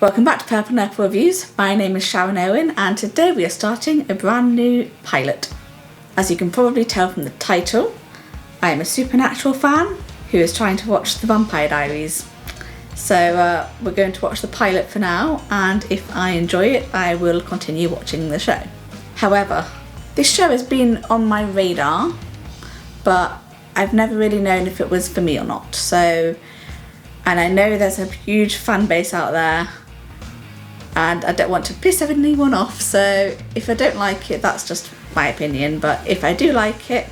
Welcome back to Purple and Apple Reviews. My name is Sharon Owen and today we are starting a brand new pilot. As you can probably tell from the title, I am a supernatural fan who is trying to watch the Vampire Diaries. So we're going to watch the pilot for now, and if I enjoy it I will continue watching the show. However, this show has been on my radar, but I've never really known if it was for me or not. And I know there's a huge fan base out there and I don't want to piss anyone off, so if I don't like it, that's just my opinion, but if I do like it,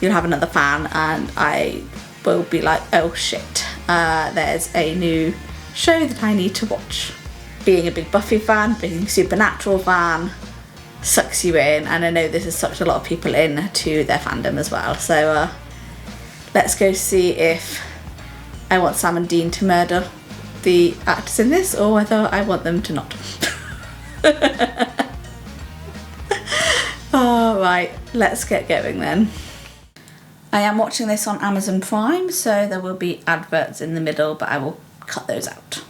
you'll have another fan and I will be like, oh shit, there's a new show that I need to watch. Being a big Buffy fan, being a Supernatural fan, sucks you in, and I know this has sucked a lot of people in to their fandom as well, so let's go see if I want Sam and Dean to murder the actors in this, or whether I want them to not. Alright, let's get going then. I am watching this on Amazon Prime, so there will be adverts in the middle, but I will cut those out.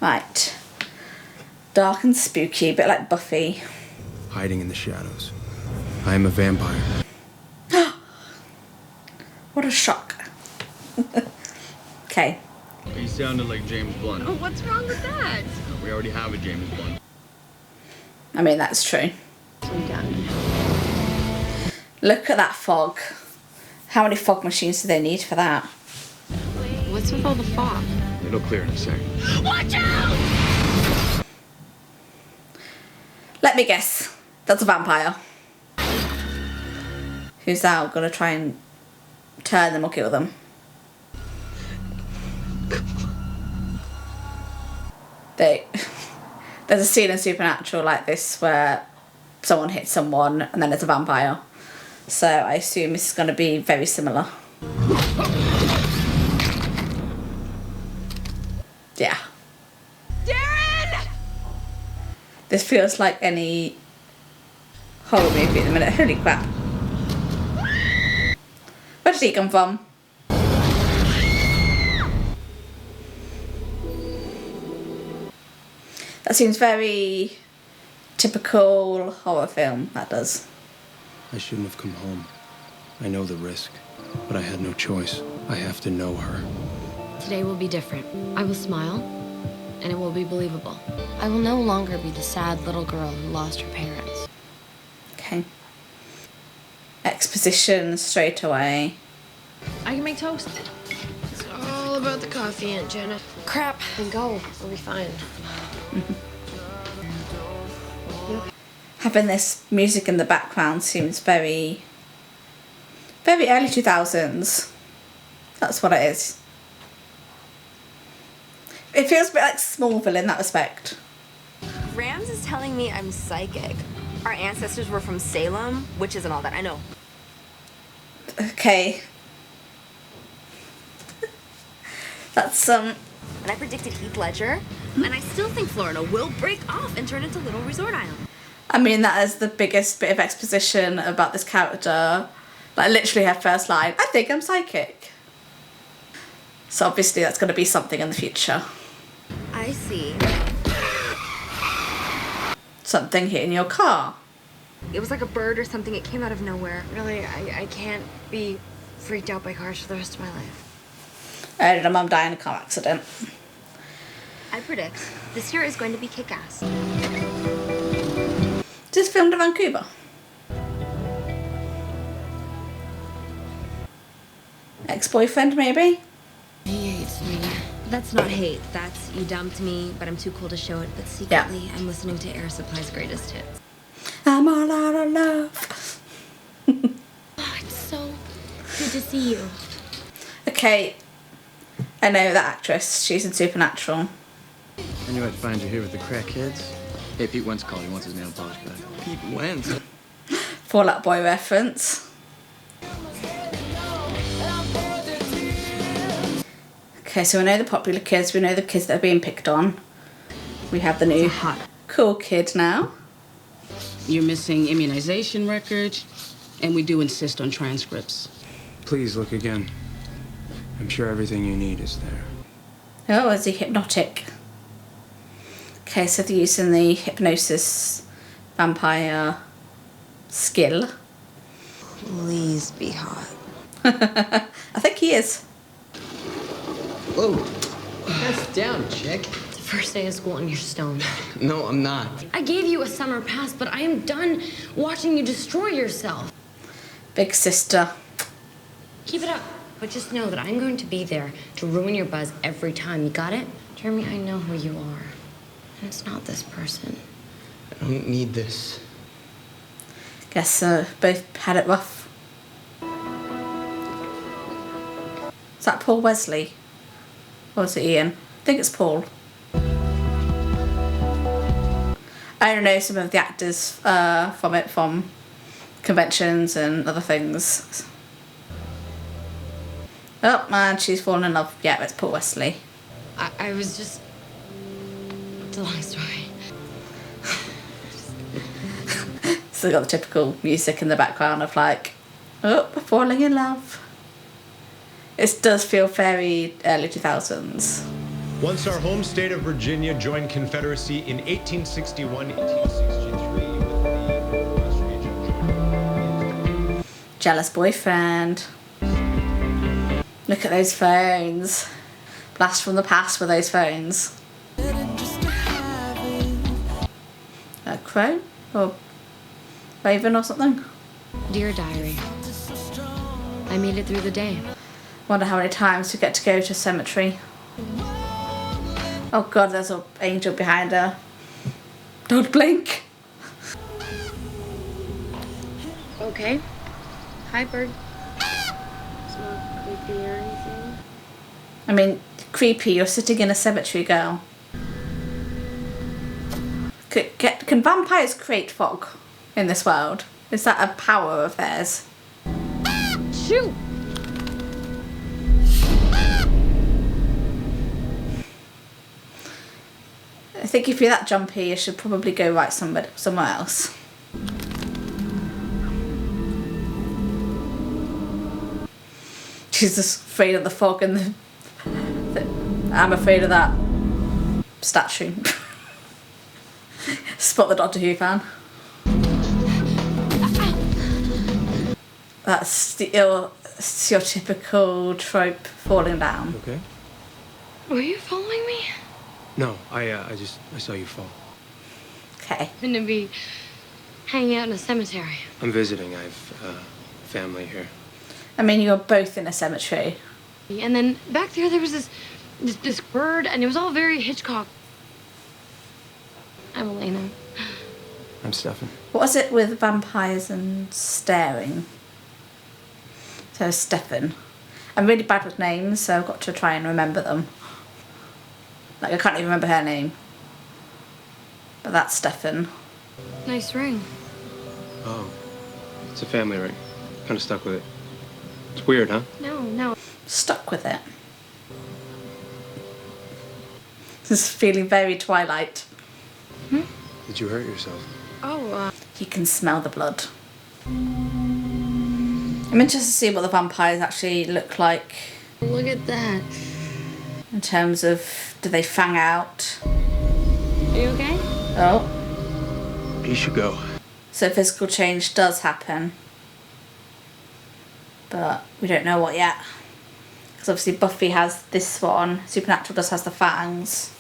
Right. Dark and spooky, a bit like Buffy. Hiding in the shadows. I am a vampire. What a shock. Okay. He sounded like James Blunt. Oh, what's wrong with that? We already have a James Blunt. I mean, that's true. I'm done. Look at that fog. How many fog machines do they need for that? What's with all the fog? It'll clear in a second. Watch out! Let me guess. That's a vampire. Who's now gonna try and turn them or kill them? There's a scene in Supernatural like this where someone hits someone and then it's a vampire. So I assume this is going to be very similar. Yeah. Darren! This feels like any horror movie at the minute. Holy crap. Where did he come from? That seems very typical horror film, that does. I shouldn't have come home. I know the risk, but I had no choice. I have to know her. Today will be different. I will smile, and it will be believable. I will no longer be the sad little girl who lost her parents. Okay. Exposition straight away. I can make toast. It's all about the coffee, Aunt Jenna. Crap. Then go. We'll be fine. Having this music in the background seems very early 2000s. That's what it is. It feels a bit like Smallville in that respect. Rams is telling me I'm psychic. Our ancestors were from Salem, which isn't all that I know. Okay. That's And I predicted Heath Ledger, and I still think Florida will break off and turn into Little Resort Island. I mean, that is the biggest bit of exposition about this character. Like, literally her first line, I think I'm psychic. So obviously that's going to be something in the future. I see. Something hitting your car. It was like a bird or something. It came out of nowhere. Really, I can't be freaked out by cars for the rest of my life. I had a mum die in a car accident. I predict this year is going to be kick-ass. Just filmed in Vancouver. Ex-boyfriend, maybe? He hates me. That's not hate. That's you dumped me, but I'm too cool to show it. But secretly, I'm listening to Air Supply's greatest hits. I'm all out of love. Oh, it's so good to see you. Okay. I know that actress. She's in Supernatural. I knew I'd find you here with the crackheads. Hey, Pete Wentz called. He wants his nail polish back. Pete Wentz? Fall Out Boy reference. Okay, so we know the popular kids. We know the kids that are being picked on. We have the new cool kid now. You're missing immunization records, and we do insist on transcripts. Please look again. I'm sure everything you need is there. Oh, is he hypnotic? Okay, so they're using the hypnosis vampire skill. Please be hot. I think he is. Whoa. That's down, chick. It's the first day of school and you're stoned. No, I'm not. I gave you a summer pass, but I am done watching you destroy yourself. Big sister. Keep it up. But just know that I'm going to be there to ruin your buzz every time. You got it? Jeremy, I know who you are. And it's not this person. I don't need this. Guess both had it rough. Is that Paul Wesley? Or is it Ian? I think it's Paul. I don't know some of the actors from conventions and other things. Oh man, she's fallen in love. Yeah, it's Paul Wesley. I was just... It's a long story. Still got the typical music in the background of like, oh, falling in love. It does feel very early 2000s. Once our home state of Virginia joined Confederacy in 1861, 1863 with the West region joining. Jealous boyfriend. Look at those phones. Blast from the past with those phones. A crow? Or raven or something? Dear Diary, I made it through the day. Wonder how many times we get to go to a cemetery. Oh god, there's an angel behind her. Don't blink. Okay. Hi, bird. It's not creepy or anything. I mean, creepy, you're sitting in a cemetery, girl. Can vampires create fog in this world? Is that a power of theirs? Shoot! I think if you're that jumpy, you should probably go right somewhere else. She's just afraid of the fog and I'm afraid of that statue. Spot the Doctor Who fan. That's your typical trope falling down. Okay? Were you following me? No, I saw you fall. Okay. I'm gonna be hanging out in a cemetery. I'm visiting. I've family here. I mean, you're both in a cemetery. And then back there was this bird, and it was all very Hitchcock. I'm Elena. I'm Stefan. What was it with vampires and staring? So Stefan. I'm really bad with names, so I've got to try and remember them. Like, I can't even remember her name. But that's Stefan. Nice ring. Oh, it's a family ring. Kind of stuck with it. It's weird, huh? No. Stuck with it. This is feeling very Twilight. Did you hurt yourself? Oh, You can smell the blood. I'm interested to see what the vampires actually look like. look at that. In terms of, do they fang out? Are you okay? Oh. You should go. So physical change does happen. But we don't know what yet. Because obviously Buffy has this one. Supernatural just has the fangs.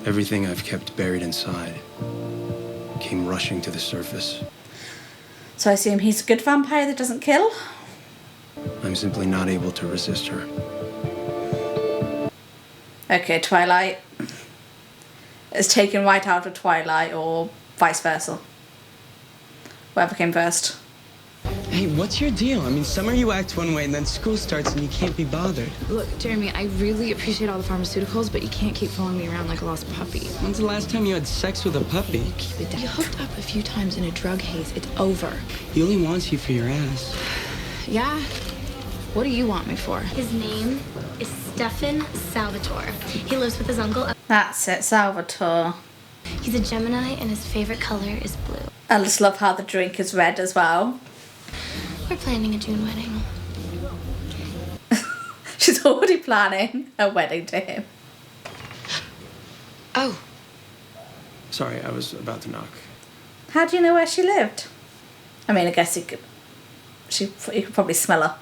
Everything I've kept buried inside came rushing to the surface. So I assume he's a good vampire that doesn't kill? I'm simply not able to resist her. Okay, Twilight. It's taken right out of Twilight or vice versa. Whatever came first. Hey, what's your deal? I mean, summer you act one way and then school starts and you can't be bothered. Look, Jeremy, I really appreciate all the pharmaceuticals, but you can't keep following me around like a lost puppy. When's the last time you had sex with a puppy? Keep it down. You hooked up a few times in a drug haze. It's over. He only wants you for your ass. Yeah? What do you want me for? His name is Stefan Salvatore. He lives with his uncle. That's it, Salvatore. He's a Gemini and his favorite color is blue. I just love how the drink is red as well. We're planning a June wedding. She's already planning a wedding to him. Oh. Sorry, I was about to knock. How do you know where she lived? I mean, I guess you could probably smell her.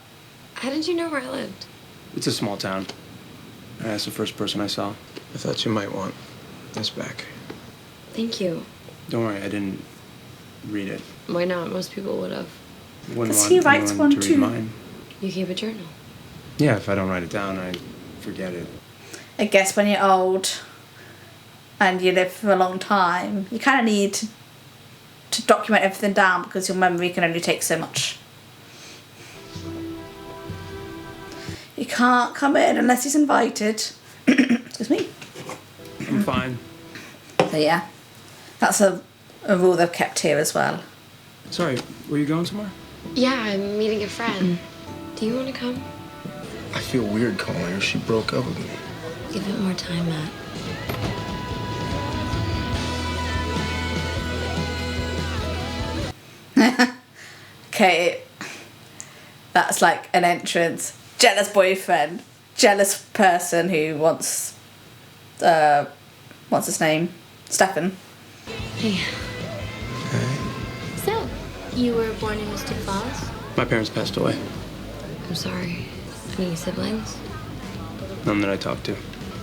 How did you know where I lived? It's a small town. That's the first person I saw. I thought you might want this back. Thank you. Don't worry, I didn't read it. Why not? Most people would have. Wouldn't want he writes anyone one to too. read mine. You keep a journal. Yeah, if I don't write it down, I forget it. I guess when you're old and you live for a long time, you kind of need to document everything down because your memory can only take so much. You can't come in unless he's invited. Excuse me. I'm fine. So yeah, that's a rule they've kept here as well. Sorry, were you going somewhere? Yeah, I'm meeting a friend. Do you want to come? I feel weird calling her. She broke up with me. Give it more time, Matt. Okay, that's like an entrance. Jealous boyfriend, jealous person who wants, what's his name? Stefan. Hey. So, you were born in Mystic Falls? My parents passed away. I'm sorry. Any siblings? None that I talked to.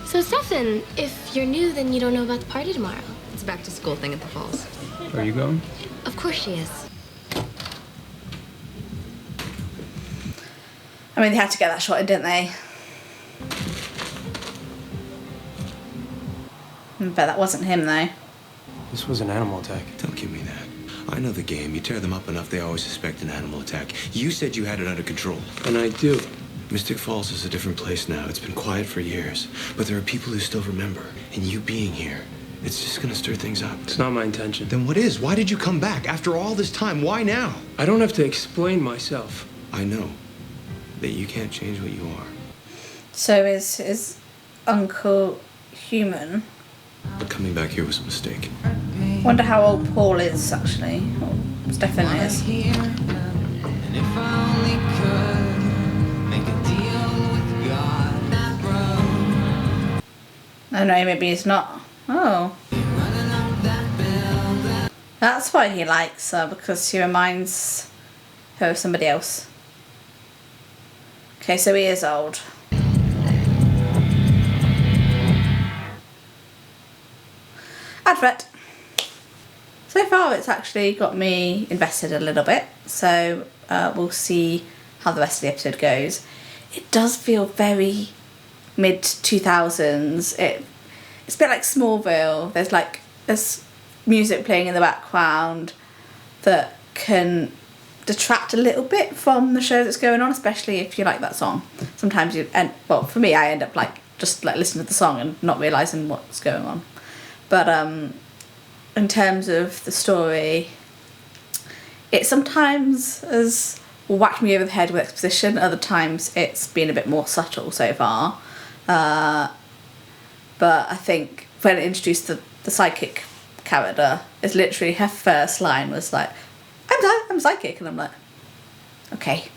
So, Stefan, if you're new, then you don't know about the party tomorrow. It's a back-to-school thing at the falls. Are you going? Of course she is. I mean, they had to get that shot in, didn't they? But that wasn't him, though. This was an animal attack. Don't give me that. I know the game. You tear them up enough, they always suspect an animal attack. You said you had it under control. And I do. Mystic Falls is a different place now. It's been quiet for years. But there are people who still remember. And you being here, it's just gonna stir things up. It's not my intention. Then what is? Why did you come back? After all this time, why now? I don't have to explain myself. I know that you can't change what you are. So is his uncle human? But coming back here was a mistake. Wonder how old Paul is, actually. Or Stefan is. Oh no, maybe he's not. Oh. That's why he likes her, because she reminds her of somebody else. Okay, so he is old. Advert. So far it's actually got me invested a little bit, so we'll see how the rest of the episode goes. It does feel very mid-2000s. It's a bit like Smallville. There's music playing in the background that can detract a little bit from the show that's going on, especially if you like that song. Sometimes for me, I end up just listening to the song and not realising what's going on. But in terms of the story, it sometimes has whacked me over the head with exposition. Other times it's been a bit more subtle so far. But I think when it introduced the psychic character, it's literally her first line was like, I'm psychic, and I'm like, okay.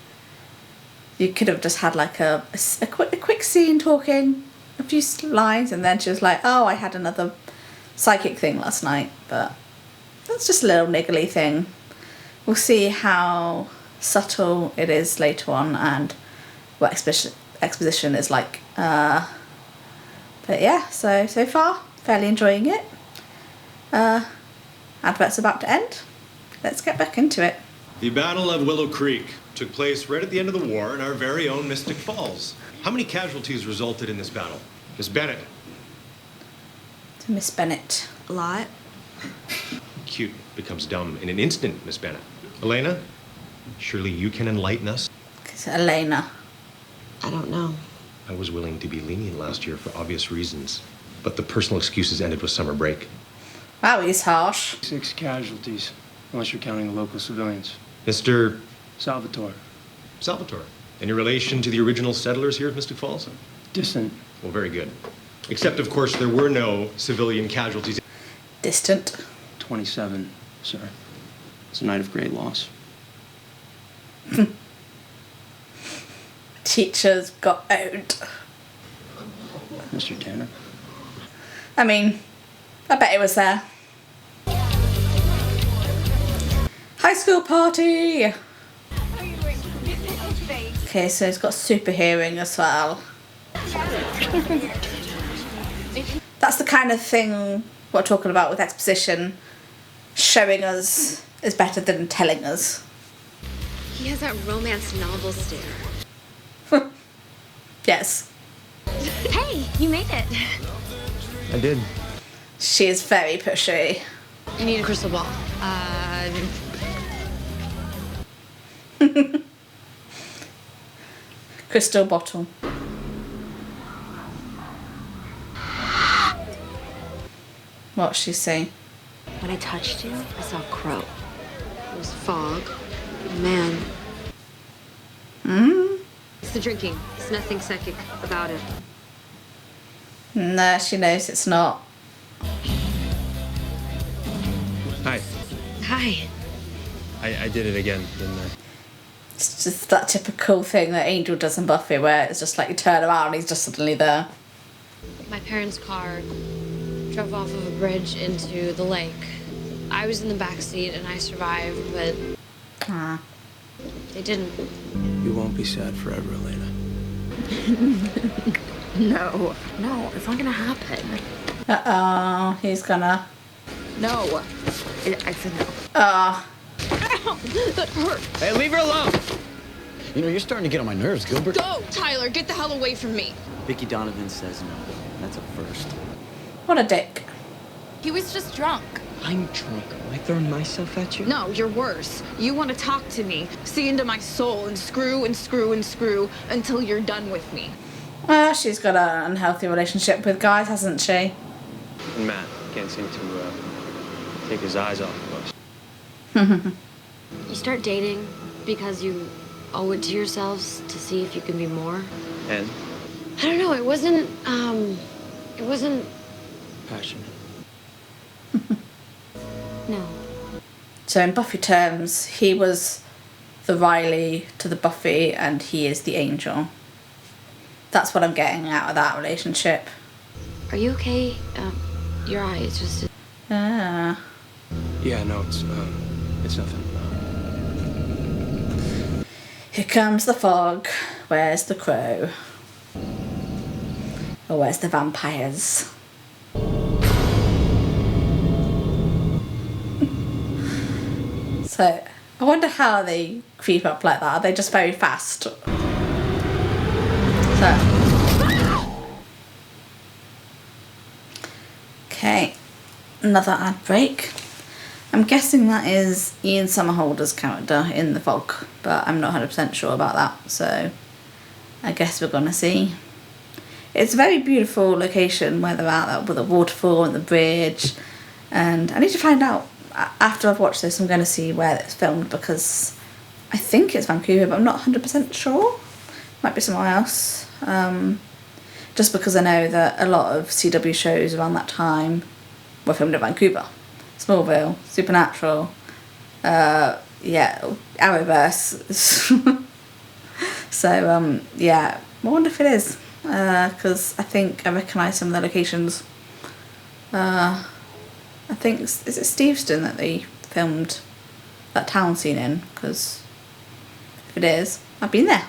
You could have just had like a quick scene talking, a few lines, and then she was like, oh, I had another psychic thing last night, but that's just a little niggly thing. We'll see how subtle it is later on and what exposition is like. But yeah, so far, fairly enjoying it. Advert's about to end. Let's get back into it. The Battle of Willow Creek took place right at the end of the war in our very own Mystic Falls. How many casualties resulted in this battle? Miss Bennett. To Miss Bennett. A lot. Cute becomes dumb in an instant, Miss Bennett. Elena, surely you can enlighten us? It's Elena. I don't know. I was willing to be lenient last year for obvious reasons, but the personal excuses ended with summer break. Wow, he's harsh. 6 casualties, unless you're counting the local civilians. Mr. Salvatore. Salvatore. Any relation to the original settlers here at Mystic Falls? Distant. Well, very good. Except, of course, there were no civilian casualties. Distant. 27, sir. It's a night of great loss. Teachers got owned. Mr. Tanner. I mean, I bet it was there. High school party! Okay, so it's got super hearing as well. That's the kind of thing we're talking about with exposition. Showing us is better than telling us. He has that romance novel stare. Yes. Hey, you made it. I did. She is very pushy. You need a crystal ball. Crystal bottle. What's she saying? When I touched you, I saw a crow. It was fog. Man. It's the drinking. There's nothing psychic about it. No, she knows it's not. Hi. Hi. I did it again, didn't I? It's just that typical thing that Angel does in Buffy where it's just like you turn around and he's just suddenly there. My parents' car drove off of a bridge into the lake. I was in the back seat and I survived, but they didn't. You won't be sad forever, Elena. No, it's not gonna happen. Uh-oh, he's gonna... No. I said no. Ah. That hurt. Hey, leave her alone! You know, you're starting to get on my nerves, Gilbert. Go, Tyler. Get the hell away from me. Vicky Donovan says no. That's a first. What a dick. He was just drunk. I'm drunk. Am I throwing myself at you? No, you're worse. You want to talk to me, see into my soul, and screw and screw and screw until you're done with me. Well, she's got an unhealthy relationship with guys, hasn't she? And Matt can't seem to take his eyes off of us. You start dating because you owe it to yourselves to see if you can be more. And? I don't know, it wasn't Passionate. no. So in Buffy terms, he was the Riley to the Buffy and he is the Angel. That's what I'm getting out of that relationship. Are you okay? Your eye is just... Ah. Yeah, no, it's nothing. Here comes the fog. Where's the crow? Or where's the vampires? So, I wonder how they creep up like that. Are they just very fast? So. Okay, another ad break. I'm guessing that is Ian Somerhalder's character in the fog, but I'm not 100% sure about that, so I guess we're gonna see. It's a very beautiful location where they're at, with the waterfall and the bridge, and I need to find out, after I've watched this, I'm going to see where it's filmed, because I think it's Vancouver, but I'm not 100% sure. Might be somewhere else. Just because I know that a lot of CW shows around that time were filmed in Vancouver. Smallville, Supernatural, yeah, Arrowverse. So, yeah, I wonder if it is, because I think I recognise some of the locations. I think, is it Steveston that they filmed that town scene in? Because if it is, I've been there.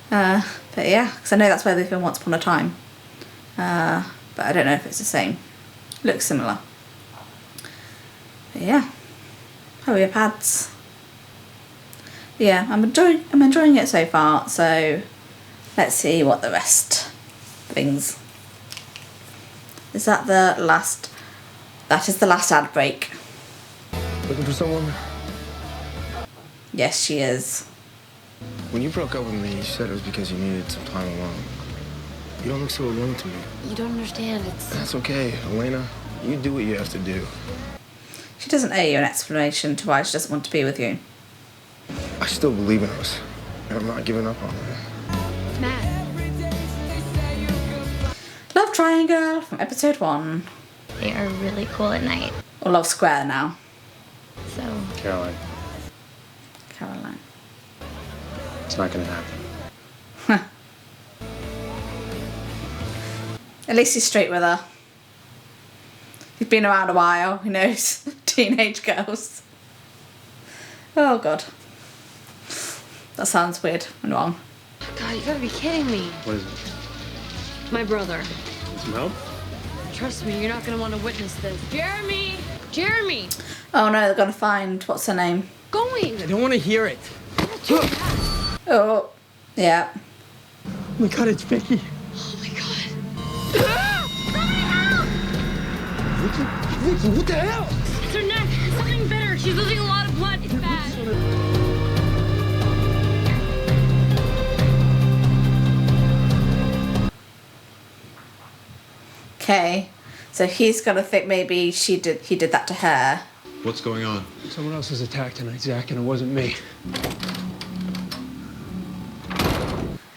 But yeah, because I know that's where they filmed Once Upon a Time. But I don't know if it's the same. Looks similar. But yeah, hurry up ads. Yeah, I'm enjoying it so far. So let's see what the rest brings. Is that the last? That is the last ad break. Looking for someone? Yes, she is. When you broke up with me, you said it was because you needed some time alone. You don't look so alone to me. You don't understand, it's... That's okay, Elena. You do what you have to do. She doesn't owe you an explanation to why she doesn't want to be with you. I still believe in us, and I'm not giving up on her. Matt. Love Triangle from episode 1. They are really cool at night. Or Love Square now. So... Caroline, Caroline. it's not gonna happen. At least he's straight with her. He's been around a while, he knows teenage girls. Oh god. That sounds weird and wrong. God, you gotta be kidding me. What is it? My brother. Need some help? Trust me, you're not gonna want to witness this. Jeremy! Jeremy! Oh no, they're gonna find, what's her name? Going! I don't want to hear it. Oh, yeah. Oh my god, it's Vicky. Oh my god. Vicky, what the hell? It's her neck. Something bitter. She's losing a lot of blood. It's bad. Okay, so he's gonna think maybe he did that to her. What's going on? Someone else was attacked tonight, Zach, and it wasn't me.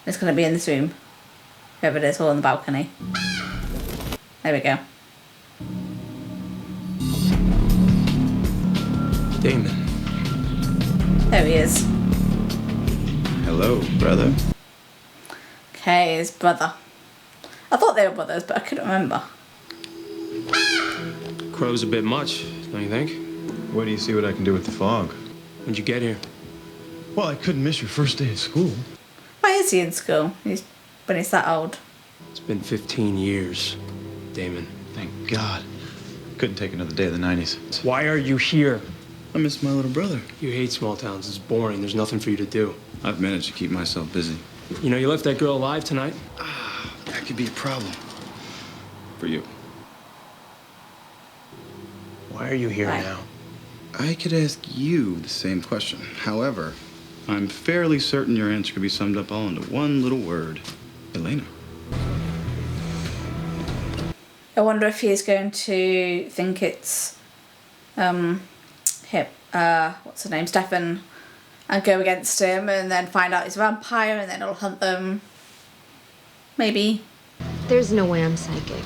It's gonna be in this room. Whoever it is, or on the balcony. There we go. Damon. There he is. Hello, brother. Okay, his brother. I thought they were brothers, but I couldn't remember. Crow's a bit much, don't you think? Wait till you see what I can do with the fog. When'd you get here? Well, I couldn't miss your first day of school. Why is he in school? When he's that old. It's been 15 years, Damon. Thank God. Couldn't take another day of the 90s. Why are you here? I miss my little brother. You hate small towns. It's boring. There's nothing for you to do. I've managed to keep myself busy. You know, you left that girl alive tonight. That could be a problem. For you. Why are you here now? I could ask you the same question. However, I'm fairly certain your answer could be summed up all into one little word. Elena. I wonder if he's going to think it's him, what's her name, Stefan, and go against him and then find out he's a vampire and then he'll hunt them. Maybe. There's no way I'm psychic.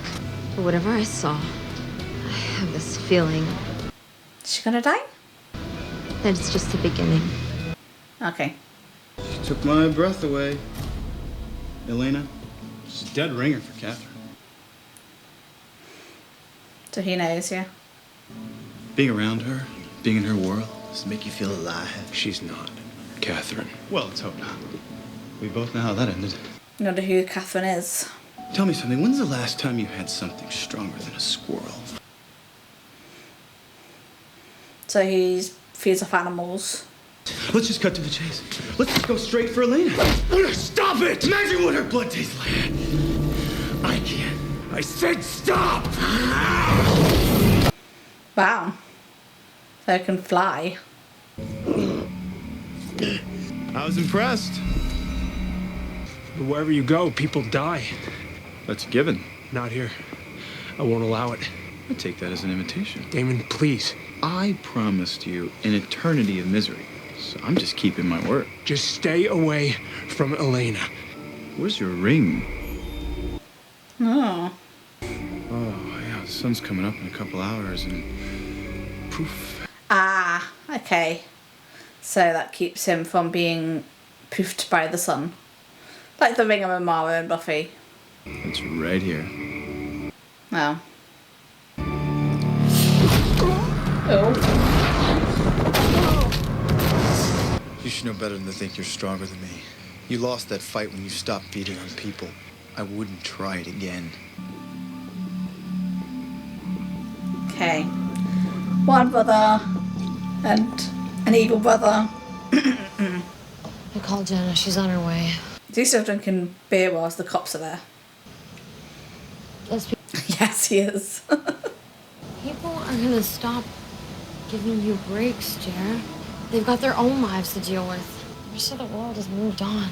But whatever I saw, I have this feeling Is she gonna die? that it's just the beginning. Okay. She took my breath away. Elena. She's a dead ringer for Catherine. So he knows, yeah. Being around her, being in her world, does it make you feel alive? She's not. Catherine. Well, let's hope not. We both know how that ended. I wonder who Catherine is. Tell me something. When's the last time you had something stronger than a squirrel? So he feeds off animals. Let's just cut to the chase. Let's just go straight for Elena. Stop it! Imagine what her blood tastes like. I can't. I said stop! Wow. So it can fly. I was impressed. Wherever you go, people die. That's a given. Not here. I won't allow it. I take that as an invitation. Damon, please. I promised you an eternity of misery, so I'm just keeping my word. Just stay away from Elena. Where's your ring? Oh. Oh, yeah, the sun's coming up in a couple hours and poof. Ah, okay. So that keeps him from being poofed by the sun. Like the ring of Amara and Buffy. It's right here. Oh. Oh. You should know better than to think you're stronger than me. You lost that fight when you stopped feeding on people. I wouldn't try it again. Okay. One brother and an evil brother. I called Jenna. She's on her way. He's still drinking beer whilst the cops are there. Those Yes, he is. people are gonna stop giving you breaks, Jer. They've got their own lives to deal with. The rest of the world has moved on.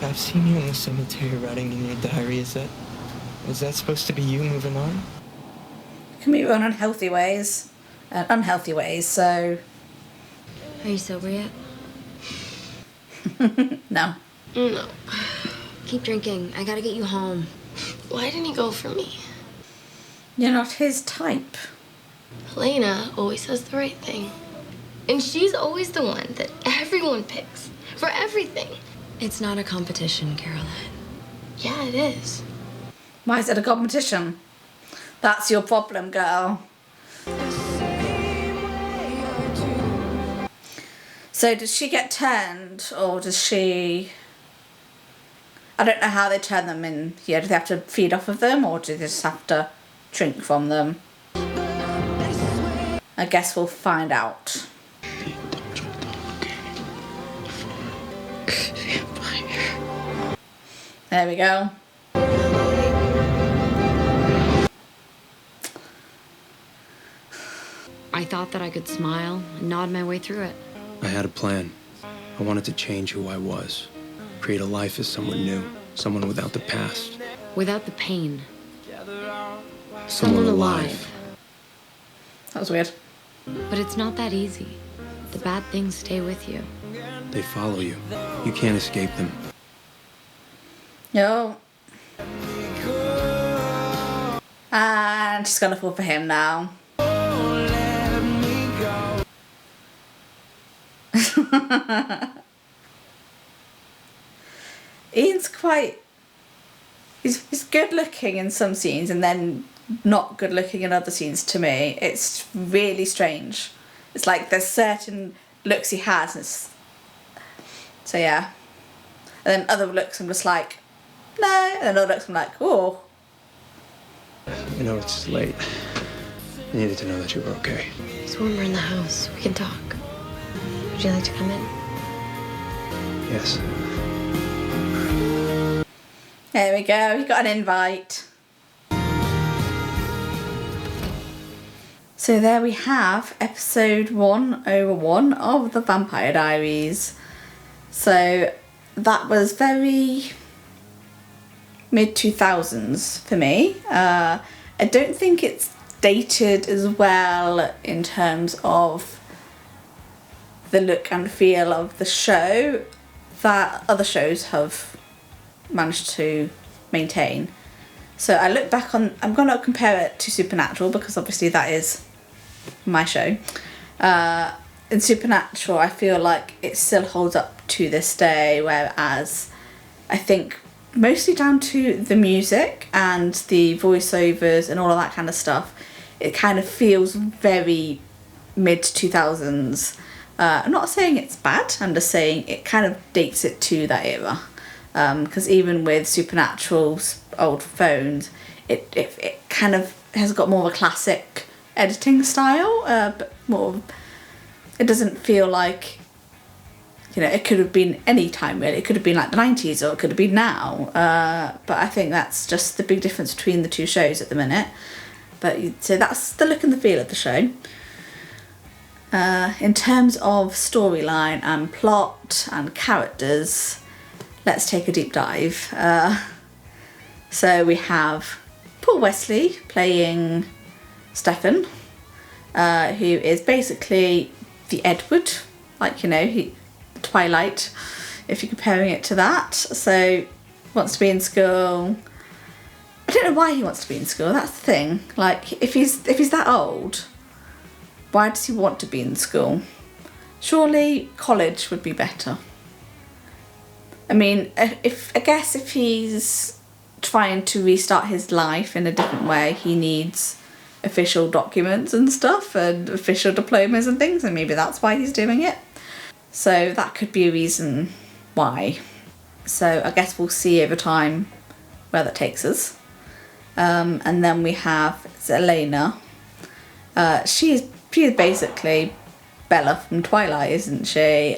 I've seen you in the cemetery writing in your diary. Is that supposed to be you moving on? Can be run unhealthy ways. Unhealthy ways, so... Are you sober yet? No. No. Keep drinking. I gotta get you home. Why didn't he go for me? You're not his type. Helena always says the right thing. And she's always the one that everyone picks for everything. It's not a competition, Caroline. Yeah, it is. Why is it a competition? That's your problem, girl. So does she get turned, or does she... I don't know how they turn them in here. Do they have to feed off of them, or do they just have to drink from them? I guess we'll find out. There we go. I thought that I could smile and nod my way through it. I had a plan. I wanted to change who I was. Create a life as someone new. Someone without the past. Without the pain. Someone alive. That was weird. But it's not that easy. The bad things stay with you. They follow you. You can't escape them. No. And she's gonna fall for him now. Ian's quite... He's good looking in some scenes and then not good looking in other scenes to me. It's really strange. It's like there's certain looks he has. And so yeah. And then other looks I'm just like, no. And then other looks I'm like, oh. I know it's late. I needed to know that you were okay. It's warmer in the house. We can talk. Would you like to come in? Yes. There we go. You got an invite. So there we have episode 101 of the Vampire Diaries. So that was very mid-2000s for me. I don't think it's dated as well in terms of the look and feel of the show that other shows have managed to maintain. So I look back on, I'm going to compare it to Supernatural because obviously that is my show. In Supernatural I feel like it still holds up to this day, whereas I think mostly down to the music and the voiceovers and all of that kind of stuff, it kind of feels very mid-2000s. I'm not saying it's bad, I'm just saying it kind of dates it to that era. Because even with Supernatural's old phones, it kind of has got more of a classic editing style, but more, it doesn't feel like, you know, it could have been any time really. It could have been like the 90s or it could have been now. But I think that's just the big difference between the two shows at the minute. But so that's the look and the feel of the show. In terms of storyline and plot and characters, let's take a deep dive. So we have Paul Wesley playing Stefan, who is basically the Edward, like, you know, Twilight, if you're comparing it to that. So wants to be in school. I don't know why he wants to be in school, that's the thing. Like, if he's that old, why does he want to be in school? Surely college would be better. I mean, I guess if he's trying to restart his life in a different way, he needs official documents and stuff and official diplomas and things, and maybe that's why he's doing it. So that could be a reason why. So I guess we'll see over time where that takes us. And then we have Zelena. She's basically Bella from Twilight, isn't she?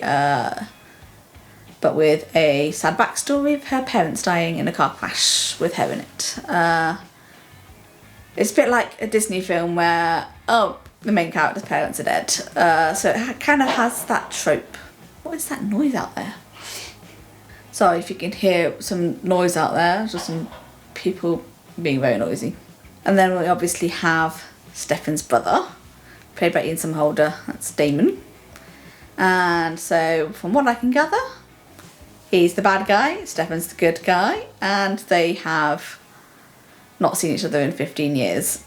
But with a sad backstory of her parents dying in a car crash with her in it. It's a bit like a Disney film where, oh, the main character's parents are dead. So it kind of has that trope. What is that noise out there? Sorry if you can hear some noise out there, just some people being very noisy. And then we obviously have Stefan's brother, played by Ian Somerhalder, that's Damon. And so from what I can gather, he's the bad guy, Stefan's the good guy, and they have not seen each other in 15 years.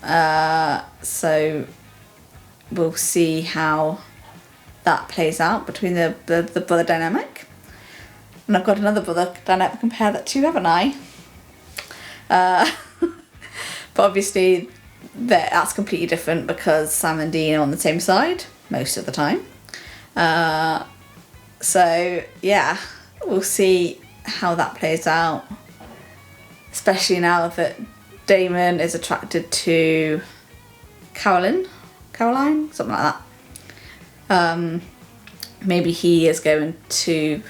So we'll see how that plays out between the brother dynamic. And I've got another brother dynamic to compare that to, haven't I? But obviously that's completely different because Sam and Dean are on the same side most of the time. So yeah, we'll see how that plays out. Especially now that Damon is attracted to Caroline, something like that. Maybe he is going to,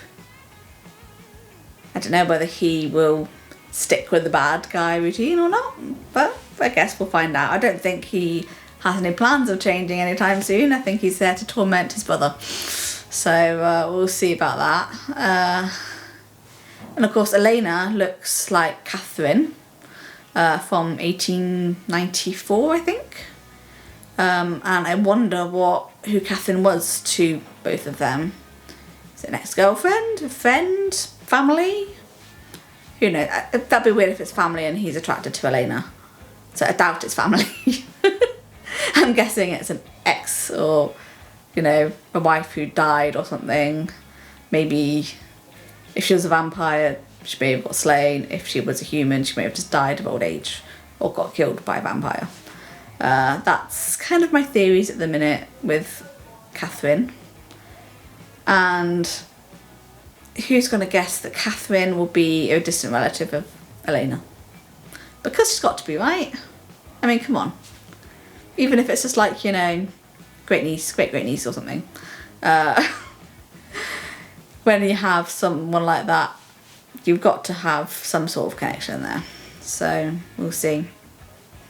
I don't know whether he will stick with the bad guy routine or not, but I guess we'll find out. I don't think he has any plans of changing anytime soon. I think he's there to torment his brother. So we'll see about that. And of course Elena looks like Catherine from 1894, I think. And I wonder who Catherine was to both of them. Is it an ex-girlfriend, a friend, family? Who knows? That'd be weird if it's family and he's attracted to Elena. So I doubt it's family. I'm guessing it's an ex, or, you know, a wife who died or something. Maybe if she was a vampire, she may have got slain. If she was a human, she may have just died of old age or got killed by a vampire. That's kind of my theories at the minute with Catherine. And who's going to guess that Catherine will be a distant relative of Elena? Because she's got to be, right? I mean, come on. Even if it's just like, you know, great niece or something. When you have someone like that, you've got to have some sort of connection there. So we'll see.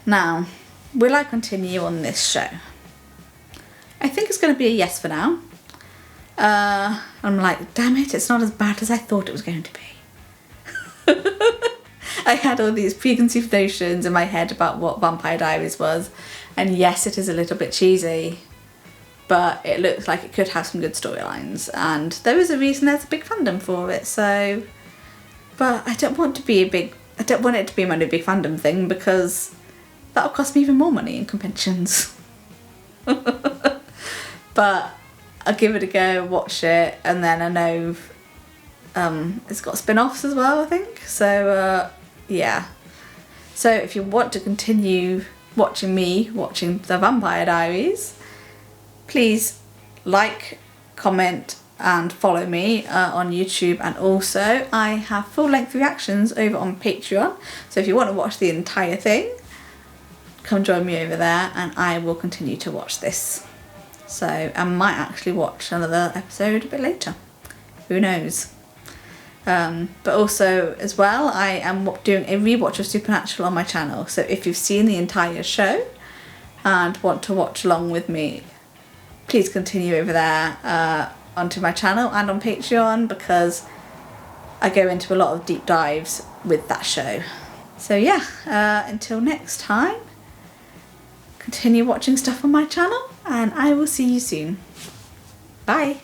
Now, will I continue on this show? I think it's going to be a yes for now. I'm like, damn it, it's not as bad as I thought it was going to be. I had all these preconceived notions in my head about what Vampire Diaries was, and yes, it is a little bit cheesy, but it looks like it could have some good storylines, and there is a reason there's a big fandom for it. So, but I don't want it to be my new big fandom thing, because that'll cost me even more money in conventions. But I'll give it a go, watch it, and then I know it's got spin-offs as well, I think. So yeah. So if you want to continue watching the Vampire Diaries, please like, comment and follow me on YouTube, and also I have full-length reactions over on Patreon. So if you want to watch the entire thing, come join me over there and I will continue to watch this. So I might actually watch another episode a bit later. Who knows? But also as well, I am doing a rewatch of Supernatural on my channel. So if you've seen the entire show and want to watch along with me, please continue over there onto my channel and on Patreon, because I go into a lot of deep dives with that show. So yeah, until next time, continue watching stuff on my channel and I will see you soon. Bye.